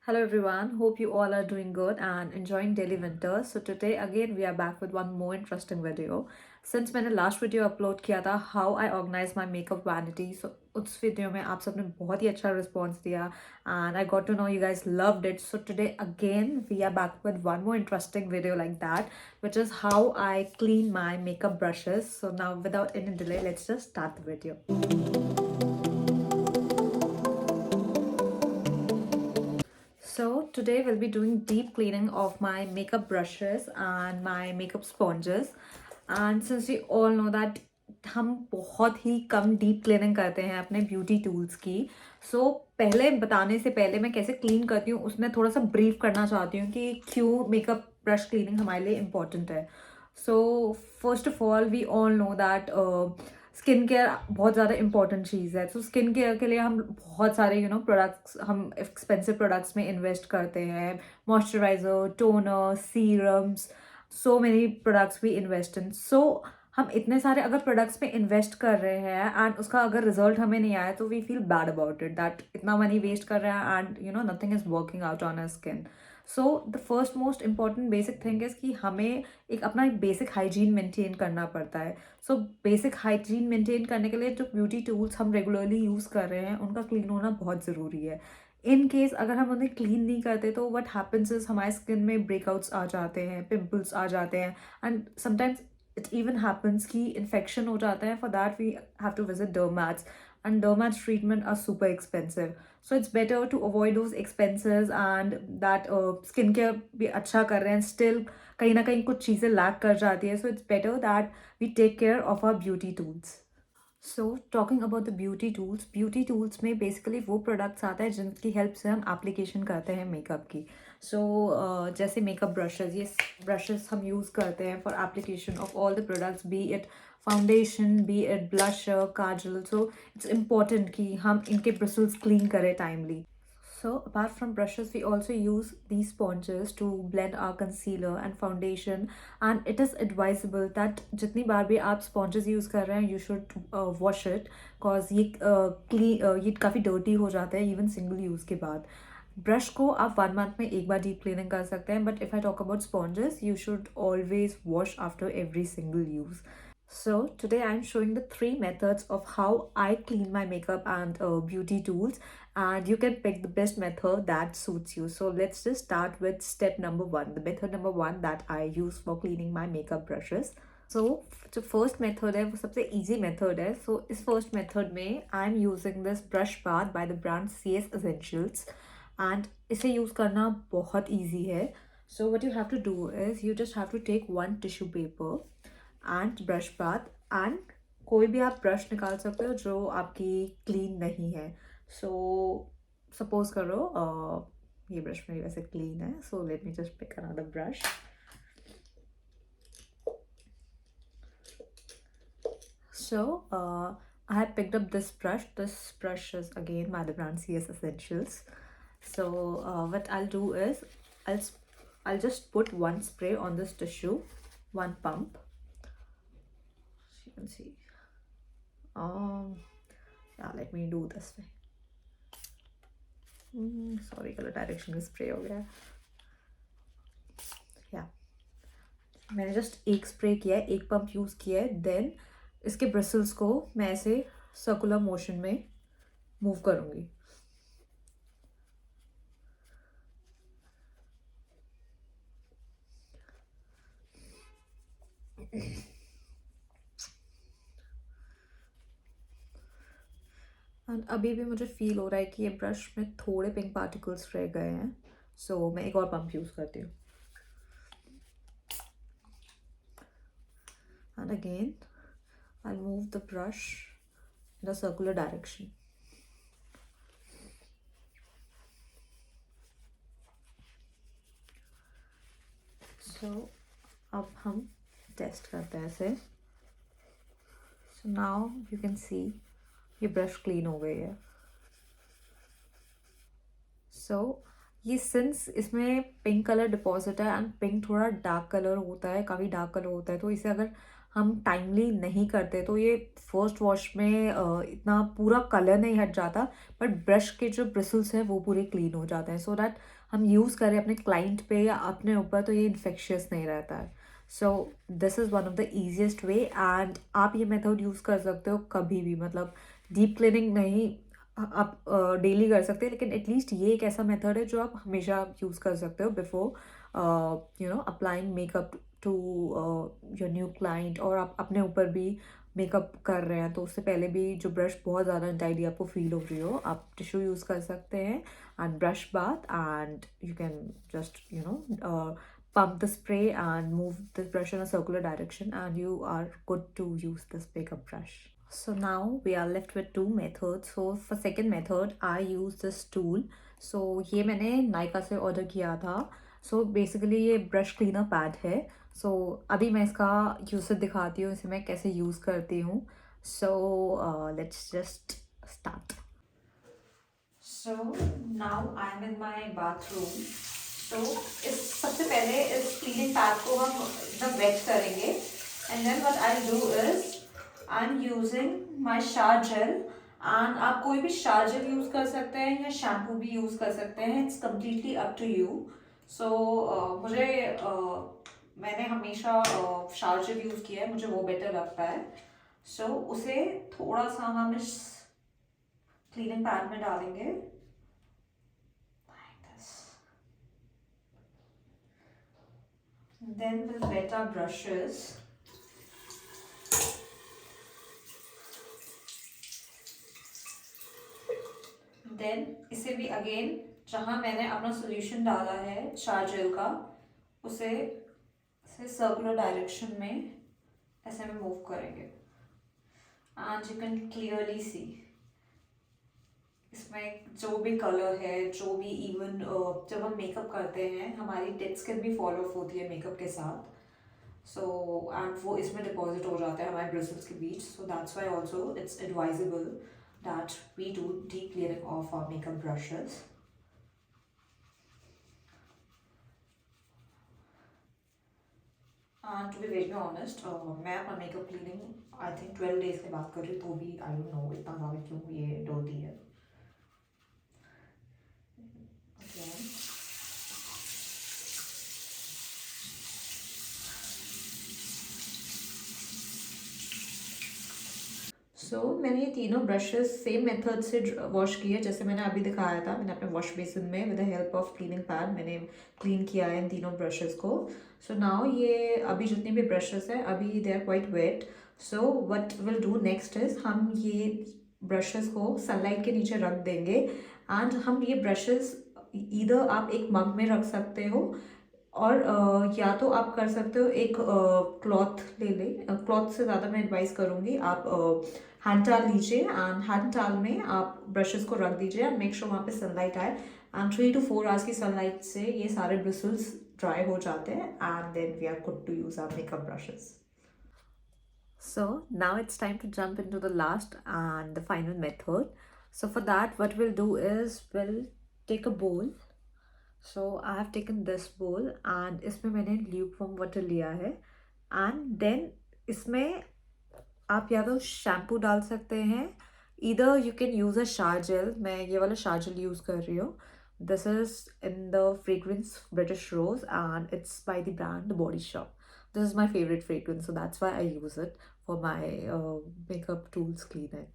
Hello everyone, hope you all are doing good and enjoying daily winter. So today again we are back with one more interesting video. Since मैंने last video upload किया था how I organize my makeup vanity, so उस video में आप सबने बहुत ही अच्छा response दिया and I got to know you guys loved it. So today again we are back with one more interesting video like that, which is how I clean my makeup brushes. So now without any delay, let's just start the video. So today we'll be doing deep cleaning of my makeup brushes and my makeup sponges. And since we all know that हम बहुत ही कम deep cleaning करते हैं अपने beauty tools की, सो पहले बताने से पहले मैं कैसे क्लीन करती हूँ उसमें थोड़ा सा ब्रीफ करना चाहती हूँ कि क्यों मेकअप ब्रश क्लीनिंग हमारे लिए इम्पॉर्टेंट है. So first of all we all know that skin care बहुत ज़्यादा इंपॉर्टेंट चीज़ है. तो स्किन केयर के लिए हम बहुत सारे प्रोडक्ट्स, हम एक्सपेंसिव प्रोडक्ट्स में इन्वेस्ट करते हैं. Moisturiser, toner, serums, so many products we invest in. So हम इतने सारे अगर प्रोडक्ट्स में इन्वेस्ट कर रहे हैं एंड उसका अगर रिजल्ट हमें नहीं आया तो we feel bad about it that इतना मनी वेस्ट कर रहे हैं and nothing is working out on our skin. So the first most important basic thing is कि हमें एक बेसिक हाइजीन मेंटेन करना पड़ता है. सो बेसिक हाइजीन मेंटेन करने के लिए जो ब्यूटी टूल्स हम रेगुलरली यूज़ कर रहे हैं उनका क्लीन होना बहुत ज़रूरी है. इन केस अगर हम उन्हें क्लीन नहीं करते तो व्हाट हैपेंस इज हमारे स्किन में ब्रेकआउट्स आ जाते हैं, पिंपल्स आ जाते हैं and sometimes it even happens कि इन्फेक्शन हो जाता है. For that we have to visit dermats and dermat treatment are super expensive. So it's better to avoid those expenses and that skincare भी अच्छा कर रहे हैं still कहीं ना कहीं कुछ चीज़ें lack कर जाती है. So it's better that we take care of our beauty tools. So talking about the beauty tools में बेसिकली वो प्रोडक्ट्स आता है जिनकी हेल्प से हम एप्लीकेशन करते हैं मेकअप की. सो जैसे मेकअप ब्रशेज, ये ब्रशेज हम यूज़ करते हैं for application of all the products, B it foundation, B it blusher, Kajal. So it's important कि हम इनके ब्रिसल्स क्लीन करें timely. So apart from brushes, we also use these sponges to blend our concealer and foundation. And it is advisable that जितनी बार भी आप sponges use कर रहे हैं, you should wash it, cause ये काफ़ी dirty हो जाता है even single use के बाद. ब्रश को आप 1 मंथ में एक बार डीप क्लीनिंग कर सकते हैं, but if I talk about sponges you should always wash after every single use. So today I'm showing the 3 methods of how I clean my makeup and beauty tools, and you can pick the best method that suits you. So let's just start with step number 1, the method number 1 that I use for cleaning my makeup brushes. So जो first method है वो सबसे easy method है. सो इस first method में I am using this brush bath by the brand CS Essentials and इसे use करना बहुत इजी है. So what you have to do is you just have to take 1 tissue paper and brush bath and कोई भी आप brush निकाल सकते हो जो आपकी क्लीन नहीं है. सो सपोज करो ये ब्रश मेरी वैसे क्लीन है, so let me just pick another brush. So I have picked up this brush. This brush is again by the brand CS Essentials. So what I'll do is I'll I'll just put one spray on this tissue, one pump. As you can see. Yeah, let me do this way. Sorry, color direction में spray हो गया. Yeah, मैंने just एक spray किया है, एक pump use किया है. Then इसके ब्रिसल्स को मैं ऐसे सर्कुलर मोशन में मूव करूंगी. एंड अभी भी मुझे फील हो रहा है कि ये ब्रश में थोड़े पिंक पार्टिकल्स रह गए हैं. सो मैं एक और पंप यूज़ करती हूँ. And again I'll move the brush in a circular direction. So अब हम टेस्ट करते हैं इसे. So now you can see ये ब्रश क्लीन हो गई है. So ये सिंस इसमें पिंक कलर डिपॉजिट है एंड पिंक थोड़ा डार्क कलर होता है, काफ़ी डार्क कलर होता है, तो इसे अगर हम टाइमली नहीं करते तो ये फर्स्ट वॉश में इतना पूरा कलर नहीं हट जाता, बट ब्रश के जो ब्रिसल्स हैं वो पूरे क्लीन हो जाते हैं, सो दैट हम यूज़ करें अपने क्लाइंट पे या अपने ऊपर तो ये इन्फेक्शियस नहीं रहता है. So this is one of the easiest way, and आप ये मेथड यूज़ कर सकते हो कभी भी, मतलब डीप क्लीनिंग नहीं आप डेली कर सकते हैं, लेकिन एटलीस्ट ये एक ऐसा मेथड है जो आप हमेशा यूज़ कर सकते हो before applying makeup to your new client, और आप अपने ऊपर भी मेकअप कर रहे हैं तो उससे पहले भी जो ब्रश बहुत ज़्यादा अनटाइडी आपको फील हो रही हो, आप टिश्यू यूज़ कर सकते हैं and brush bath, and you can just pump the spray and move the brush in a circular direction, and you are good to use this makeup brush. So now we are left with two methods. So for second method I use this tool. So ये मैंने नायका से order किया था. So basically ये brush cleaner pad है. So अभी मैं इसका यूसेज दिखाती हूँ, इसे मैं कैसे यूज़ करती हूँ. So let's just start. So now I am in my bathroom. तो इस सबसे पहले इस क्लीनिंग पैड को हम एकदम वेट करेंगे, and then what I do is I am using my shower gel, and आप कोई भी शार जेल यूज़ कर सकते हैं या शैम्पू भी यूज़ कर सकते हैं, it's completely up to you. So मुझे मैंने हमेशा शार जेल यूज़ किया है, मुझे वो बेटर लगता है. सो उसे थोड़ा सा हम इस क्लीनिंग पैड में डालेंगे. Then we'll wet our brushes. Then इसे भी अगेन जहाँ मैंने अपना सोल्यूशन डाला है शार जेल का, उसे सर्कुलर डायरेक्शन में ऐसे में मूव करेंगे, and you can clearly see इसमें जो भी कलर है, जो भी इवन जब हम मेकअप करते हैं हमारी डेड स्किन भी फॉलो अप होती है मेकअप के साथ. सो एंड वो इसमें डिपॉजिट हो जाता है हमारे ब्रिसल्स के बीच. So that's why also it's advisable that we do deep cleaning of our makeup brushes. And to be very honest मैं अपना makeup cleaning I think 12 days के बाद कर रही हूँ, तो भी आई डोंट नो इतना ज़्यादा क्यों ये डर्टी है. सो मैंने ये तीनों ब्रशेस सेम मेथड से वॉश किए जैसे मैंने अभी दिखाया था. मैंने अपने वॉश बेसिन में with the help of cleaning pad मैंने क्लीन किया है इन तीनों ब्रशेस को. सो नाउ ये अभी जितने भी ब्रशेस हैं अभी they are quite wet. So what will do next is हम ये ब्रशेस को सनलाइट के नीचे रख देंगे, एंड हम ये ब्रशेस ईदर आप एक मग में रख सकते हो, और या तो आप कर सकते हो एक क्लॉथ ले लें. क्लॉथ से ज़्यादा मैं एडवाइस करूँगी आप हैंड टाल लीजिए, एंड हैंड टाल में आप ब्रशेस को रख दीजिए एंड मेक श्योर वहाँ पे सनलाइट आए, एंड 3 to 4 आवर्स की सनलाइट से ये सारे ब्रिसल्स ड्राई हो जाते हैं, and then we are good to use our makeup brushes. So now it's time to jump into the last and the final method. So for that what we'll do is we'll take a bowl. So I have taken this bowl and इसमें मैंने lukewarm water लिया है, and then इसमें आप या तो shampoo डाल सकते हैं, either you can use a shower gel. मैं ये वाला shower gel यूज़ कर रही हूँ. This is in the fragrance British Rose and it's by the brand The Body Shop. This is my favorite fragrance, so that's why I use it for my makeup tools cleaning.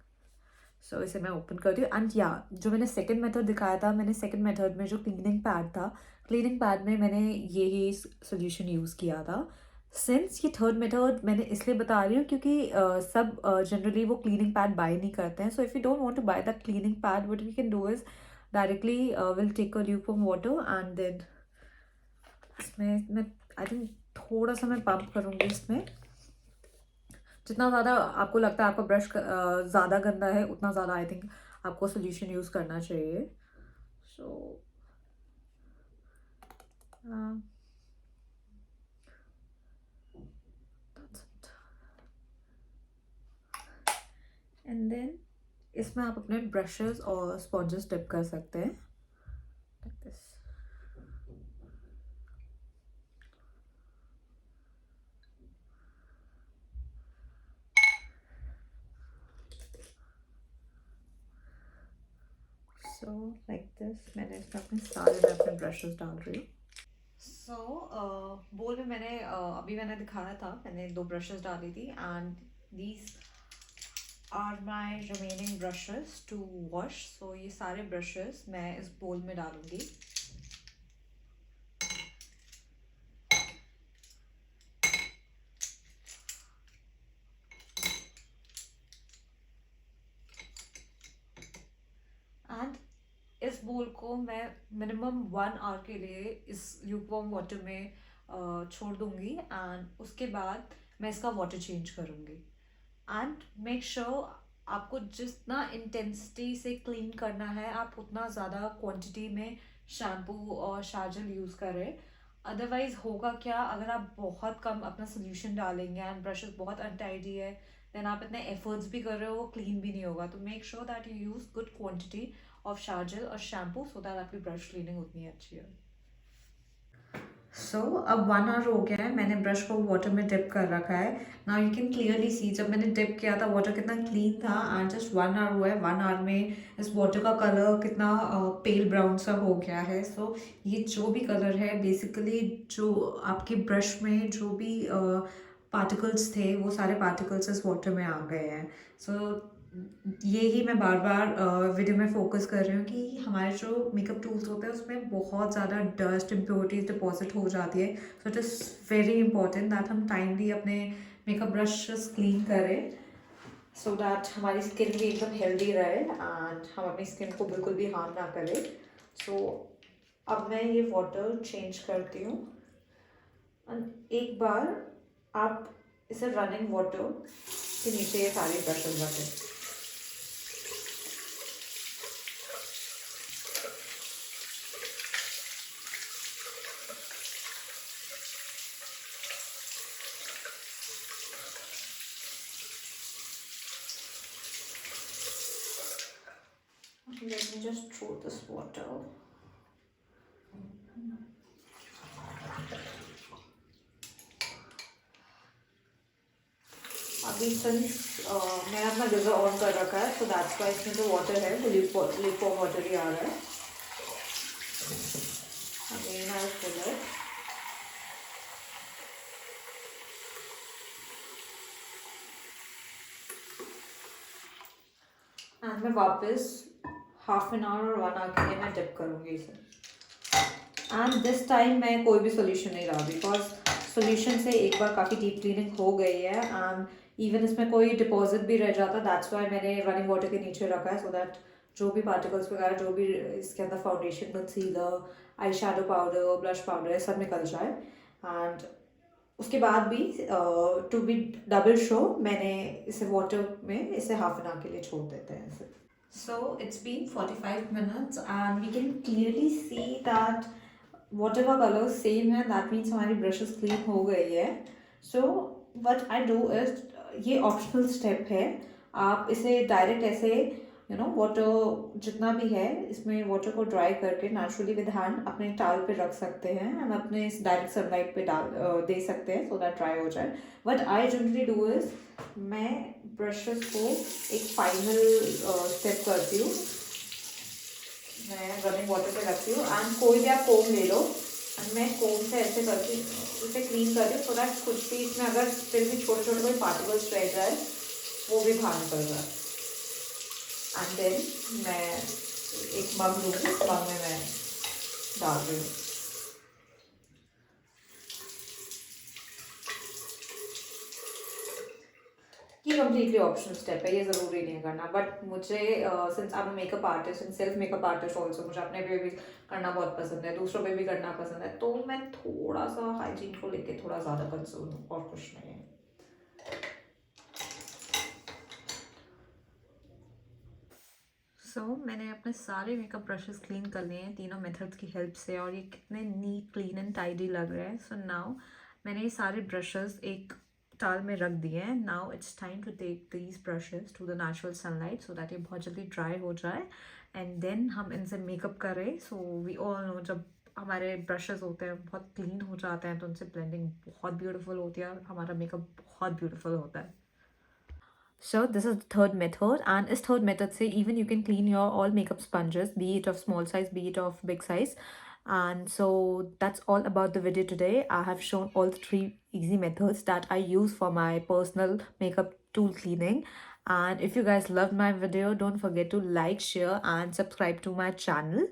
सो इसे मैं open करती हूँ, and या जो मैंने second method दिखाया था, मैंने सेकंड मेथड में जो क्लीनिंग पैड था, क्लीनिंग पैड में मैंने यही सोल्यूशन यूज़ किया था. सिंस ये थर्ड मेथड मैंने इसलिए बता रही हूँ क्योंकि सब जनरली वो क्लीनिंग पैड बाय नहीं करते हैं. So if you don't want to buy that cleaning pad what we can do is directly will take a lukewarm water, and then इसमें मैं आई थिंक थोड़ा सा मैं पंप करूँगी इसमें. जितना ज़्यादा आपको लगता है आपका ब्रश ज़्यादा गंदा है उतना ज़्यादा आई थिंक आपको सोल्यूशन यूज़ करना चाहिए. सो एंड देन इसमें आप अपने ब्रशेस और स्पॉन्जेस डिप कर सकते हैं like this. So like this मैंने इसमें अपने सारे मैं अपने ब्रशेस डाल रही हूँ. सो बोल में मैंने अभी मैंने दिखाया था, मैंने 2 ब्रशेस डाली थी and these are my remaining brushes to wash. So ये सारे ब्रशेस मैं इस बोल में डालूंगी. एंड इस बोल को मैं मिनिमम 1 आवर के लिए इस ल्यूकवार्म वाटर में छोड़ दूंगी एंड उसके बाद मैं इसका वाटर चेंज करूँगी. एंड मेक श्योर आपको जितना इंटेंसिटी से क्लीन करना है आप उतना ज़्यादा क्वांटिटी में शैम्पू और शार्जल यूज़ करें. अदरवाइज होगा क्या, अगर आप बहुत कम अपना सोल्यूशन डालेंगे एंड ब्रशेस बहुत अनटाइडी है, देन आप इतने एफर्ट्स भी कर रहे हो वो क्लीन भी नहीं होगा. तो make sure that you use good quantity of शार्जल और शैम्पू सो दैट आपकी ब्रश क्लीनिंग उतनी अच्छी है. सो अब 1 आवर हो गया है, मैंने ब्रश को वाटर में डिप कर रखा है. Now you can clearly see जब मैंने डिप किया था वाटर कितना क्लीन था एंड जस्ट 1 आवर हुआ है. 1 आवर में इस वाटर का कलर कितना पेल ब्राउन सा हो गया है. सो ये जो भी कलर है बेसिकली जो आपके ब्रश में जो भी पार्टिकल्स थे वो सारे पार्टिकल्स इस वाटर में आ गए हैं. सो ये ही मैं बार बार वीडियो में फोकस कर रही हूँ कि हमारे जो मेकअप टूल्स होते हैं उसमें बहुत ज़्यादा डस्ट इम्प्योरिटीज डिपॉजिट हो जाती है. So it is very important that हम टाइमली अपने मेकअप ब्रशेस क्लीन करें सो दैट हमारी स्किन भी एकदम हेल्दी रहे एंड हम अपनी स्किन को बिल्कुल भी हार्म ना करें. सो अब मैं ये वाटर चेंज करती हूँ एंड एक बार आप इसे रनिंग वाटर के नीचे ये सारे ब्रशेस रखें. Let me just throw this water. अभी सिंस मैंने अपना गीज़र ऑन कर रखा है सो दैट्स वाई इसमें जो वाटर है वो लिपॉम वाटर ही आ रहा है. Again I fill it. And मैं वापस हाफ एन आवर और 1 आवर के लिए मैं डिप करूँगी इसे. एंड दिस टाइम मैं कोई भी सोल्यूशन नहीं रहा बिकॉज सोल्यूशन से एक बार काफ़ी डीप क्लीनिंग हो गई है एंड इवन इसमें कोई डिपॉजिट भी रह जाता. दैट्स वाई मैंने रनिंग वाटर के नीचे रखा है सो दैट जो भी पार्टिकल्स वगैरह जो भी इसके अंदर foundation concealer eye shadow powder blush powder सब निकल जाए. एंड उसके बाद भी टू बी डबल शो मैंने इसे वाटर में इसे हाफ एन आवर के लिए छोड़ देते हैं इसे. So it's been 45 minutes and we can clearly see that water का color same है. That means हमारी brushes clean हो गई है. So what I do is ये optional step है. आप इसे direct ऐसे वाटर जितना भी है इसमें वाटर को ड्राई करके नेचुरली विद हैंड अपने टावल पे रख सकते हैं एंड अपने इस डायरेक्ट सनलाइट पे डाल दे सकते हैं सो दैट ड्राई हो जाए. But I generally do is मैं ब्रशेस को एक फाइनल स्टेप करती हूँ. मैं रनिंग वाटर पे रखती हूँ एंड कोई भी आप कोम ले लो एंड मैं कोम से ऐसे करती हूँ उसे क्लीन करती हूँ सो दैट कुछ भी इसमें अगर फिर भी छोटे छोटे कोई पार्टिकल्स रह जाए वो भी बाहर निकल जाए. एंड देन मैं एक मग लूँगी, मग में मैं डाल रही हूँ. ये कम्प्लीटली ऑप्शनल स्टेप है, ये ज़रूरी नहीं करना. बट मुझे since I am makeup artist and self makeup artist also मुझे अपने पे भी करना बहुत पसंद है, दूसरों पे भी करना पसंद है. तो मैं थोड़ा सा हाइजीन को लेके थोड़ा ज़्यादा कंसर्न हूँ और कुछ नहीं है. सो मैंने अपने सारे मेकअप ब्रशेस क्लीन कर लिए हैं तीनों मेथड्स की हेल्प से और ये कितने नीट क्लीन एंड टाइडी लग रहे हैं. सो नाउ मैंने ये सारे ब्रशेस एक टाल में रख दिए हैं. Now it's time to take these brushes to the natural sunlight so that ये बहुत जल्दी ड्राई हो जाए एंड देन हम इनसे मेकअप करें. सो वी ऑल नो जब हमारे ब्रशेस होते हैं बहुत क्लीन हो जाते हैं तो उनसे ब्लेंडिंग बहुत ब्यूटीफुल होती है और हमारा मेकअप बहुत ब्यूटीफुल होता है. So this is the third method, and is third method say even you can clean your all makeup sponges, be it of small size, be it of big size. And so that's all about the video today. I have shown all the three easy methods that I use for my personal makeup tool cleaning. And if you guys loved my video, don't forget to like, share, and subscribe to my channel.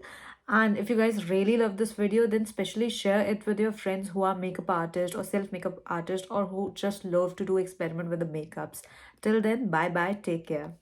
And if you guys really love this video, then specially share it with your friends who are makeup artists or self makeup artists, or who just love to do experiment with the makeups. Till then, bye bye, take care.